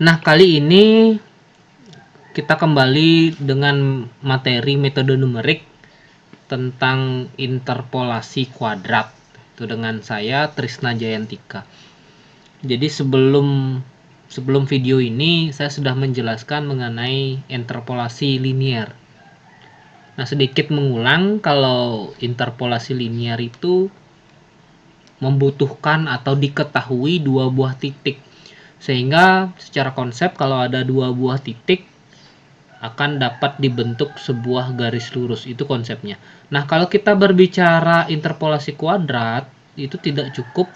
Nah, kali ini kita kembali dengan materi metode numerik tentang interpolasi kuadrat. Itu dengan saya Trisna Jayantika. Jadi sebelum video ini saya sudah menjelaskan mengenai interpolasi linear. Nah, sedikit mengulang, kalau interpolasi linear itu membutuhkan atau diketahui dua buah titik. Sehingga secara konsep kalau ada dua buah titik akan dapat dibentuk sebuah garis lurus, itu konsepnya. Nah, kalau kita berbicara interpolasi kuadrat, itu tidak cukup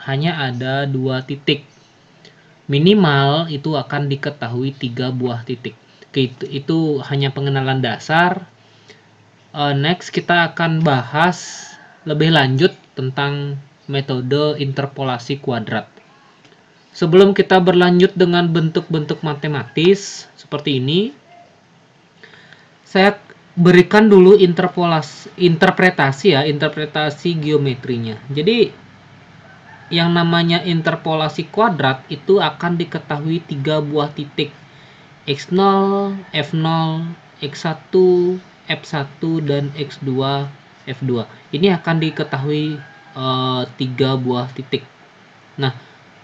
hanya ada dua titik. Minimal itu akan diketahui tiga buah titik. Itu hanya pengenalan dasar. Next kita akan bahas lebih lanjut tentang metode interpolasi kuadrat. Sebelum kita berlanjut dengan bentuk-bentuk matematis seperti ini, saya berikan dulu interpretasi geometrinya. Jadi yang namanya interpolasi kuadrat itu akan diketahui tiga buah titik, x0, f0, x1, f1 dan x2, f2. Ini akan diketahui tiga buah titik. Nah,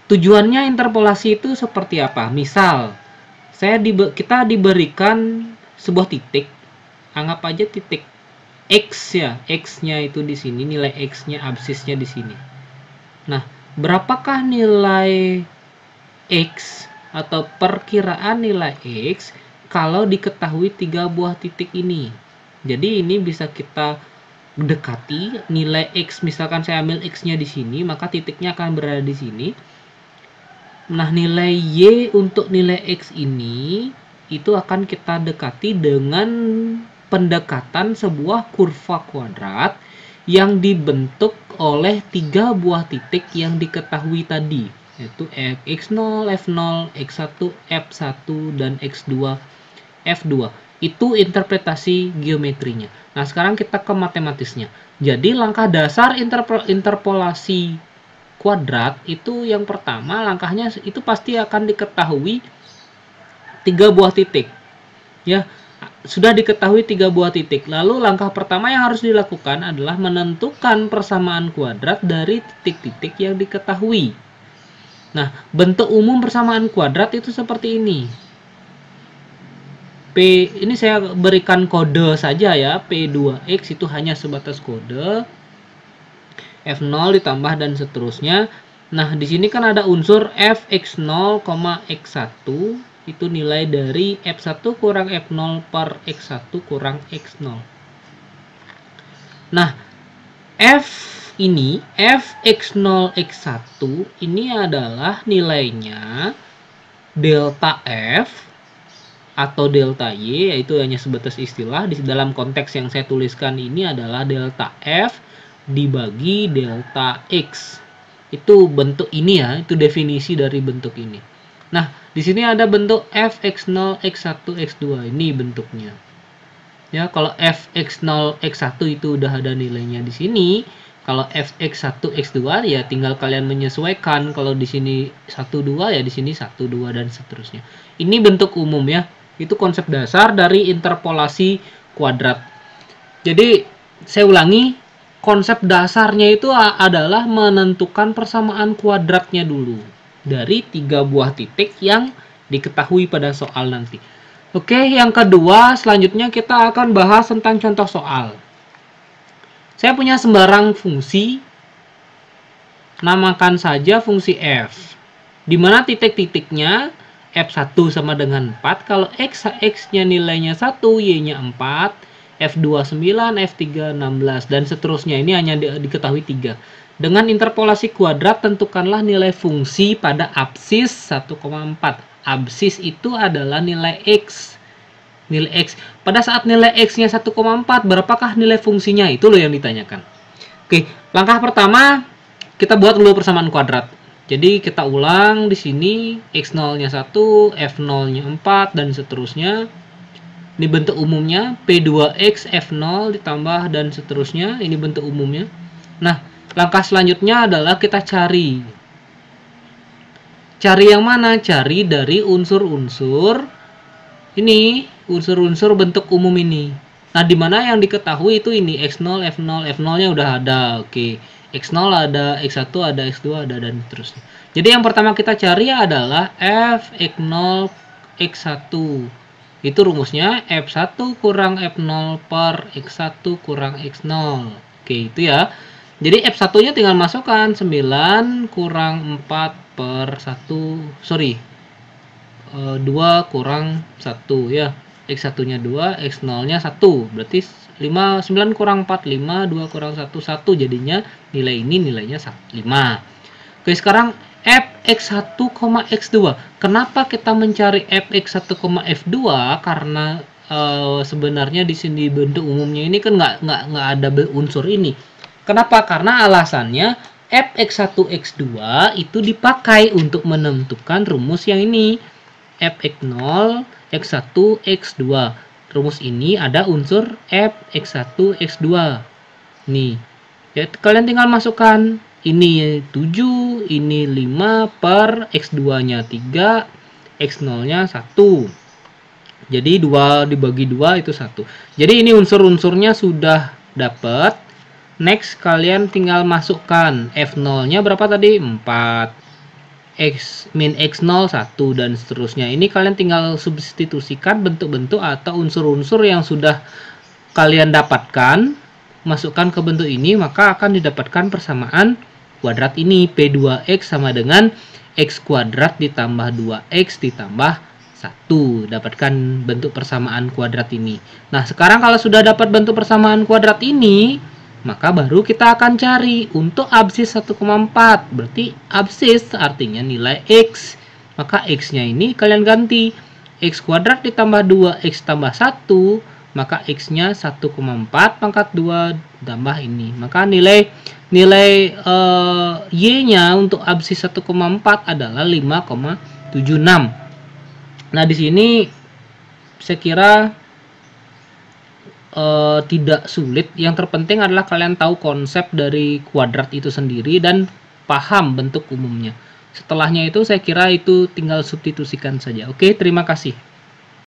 tujuannya interpolasi itu seperti apa? Misal kita diberikan sebuah titik, anggap aja titik x ya, x-nya itu di sini, nilai x-nya, absisnya di sini. Nah, berapakah nilai x atau perkiraan nilai x kalau diketahui tiga buah titik ini? Jadi ini bisa kita dekati nilai x, misalkan saya ambil x-nya di sini, maka titiknya akan berada di sini. Nah, nilai y untuk nilai x ini itu akan kita dekati dengan pendekatan sebuah kurva kuadrat yang dibentuk oleh tiga buah titik yang diketahui tadi, yaitu x0, f0, x1, f1 dan x2, f2. Itu interpretasi geometrinya. Nah, sekarang kita ke matematisnya. Jadi langkah dasar interpolasi kuadrat itu, yang pertama langkahnya itu pasti akan diketahui tiga buah titik. Ya, sudah diketahui tiga buah titik. Lalu langkah pertama yang harus dilakukan adalah menentukan persamaan kuadrat dari titik-titik yang diketahui. Nah, bentuk umum persamaan kuadrat itu seperti ini. P ini saya berikan kode saja ya, P2X itu hanya sebatas kode. F0 ditambah dan seterusnya. Nah, di sini kan ada unsur Fx0, x1, itu nilai dari F1 kurang F0 per x1 kurang x0. Nah, Fx0 x1 ini adalah nilainya delta F atau delta Y, yaitu hanya sebatas istilah. Di dalam konteks yang saya tuliskan ini adalah delta F dibagi delta X. Itu bentuk ini ya, itu definisi dari bentuk ini. Nah, di sini ada bentuk Fx0, x1, x2. Ini bentuknya. Ya, kalau Fx0, x1 itu udah ada nilainya di sini. Kalau Fx1, x2 ya tinggal kalian menyesuaikan. Kalau di sini 1, 2 ya di sini 1, 2 dan seterusnya. Ini bentuk umum ya. Itu konsep dasar dari interpolasi kuadrat. Jadi, saya ulangi, konsep dasarnya itu adalah menentukan persamaan kuadratnya dulu dari tiga buah titik yang diketahui pada soal nanti. Oke, yang kedua, selanjutnya kita akan bahas tentang contoh soal. Saya punya sembarang fungsi, namakan saja fungsi f, di mana titik-titiknya f1 sama dengan 4, kalau x-nya nilainya 1, y-nya 4, f2 9, f3 16, dan seterusnya. Ini hanya diketahui 3. Dengan interpolasi kuadrat, tentukanlah nilai fungsi pada absis 1,4. Absis itu adalah nilai x. Nilai x. Pada saat nilai x-nya 1,4, berapakah nilai fungsinya? Itu loh yang ditanyakan. Oke, langkah pertama kita buat dulu persamaan kuadrat. Jadi kita ulang di sini, x0-nya 1, f0-nya 4 dan seterusnya. Ini bentuk umumnya, P2X F0 ditambah dan seterusnya. Ini bentuk umumnya. Nah, langkah selanjutnya adalah kita cari Cari yang mana? Cari dari unsur-unsur ini, unsur-unsur bentuk umum ini. Nah, di mana yang diketahui itu ini X0, F0, F0-nya udah ada. Oke. X0 ada, X1 ada, X2 ada, dan seterusnya. Jadi yang pertama kita cari adalah F X0 X1. Itu rumusnya F1 kurang F0 per X1 kurang X0. Oke, itu ya. Jadi F1-nya tinggal masukkan 9 kurang 4 per 1. Sorry. 2 kurang 1 ya. X1-nya 2, X0-nya 1. Berarti 9 kurang 4, 5, 2 kurang 1, 1. Jadinya nilai ini nilainya 5. Oke, sekarang Fx1, X2. Kenapa kita mencari Fx1, F2? Karena sebenarnya di sini bentuk umumnya ini kan nggak ada unsur ini. Kenapa? Karena alasannya Fx1, X2 itu dipakai untuk menentukan rumus yang ini. Fx0, X1, X2. Rumus ini ada unsur Fx1, X2. Nih. Ya, kalian tinggal masukkan. Ini 7, ini 5 per X2-nya 3, X0-nya 1. Jadi 2 dibagi 2 itu 1. Jadi ini unsur-unsurnya sudah dapat. Next, kalian tinggal masukkan. F0-nya berapa tadi? 4. X min X0 1 dan seterusnya. Ini kalian tinggal substitusikan bentuk-bentuk atau unsur-unsur yang sudah kalian dapatkan, masukkan ke bentuk ini, maka akan didapatkan persamaan kuadrat ini. P2X sama dengan X kuadrat ditambah 2X ditambah 1. Dapatkan bentuk persamaan kuadrat ini. Nah, sekarang kalau sudah dapat bentuk persamaan kuadrat ini, maka baru kita akan cari untuk absis 1,4. Berarti absis artinya nilai X. Maka X-nya ini kalian ganti. X kuadrat ditambah 2X tambah 1. Maka X-nya 1,4 pangkat 2 tambah ini. Maka nilai Y-nya untuk absis 1,4 adalah 5,76. Nah, di sini saya kira tidak sulit. Yang terpenting adalah kalian tahu konsep dari kuadrat itu sendiri dan paham bentuk umumnya. Setelahnya itu saya kira itu tinggal substitusikan saja. Oke, terima kasih.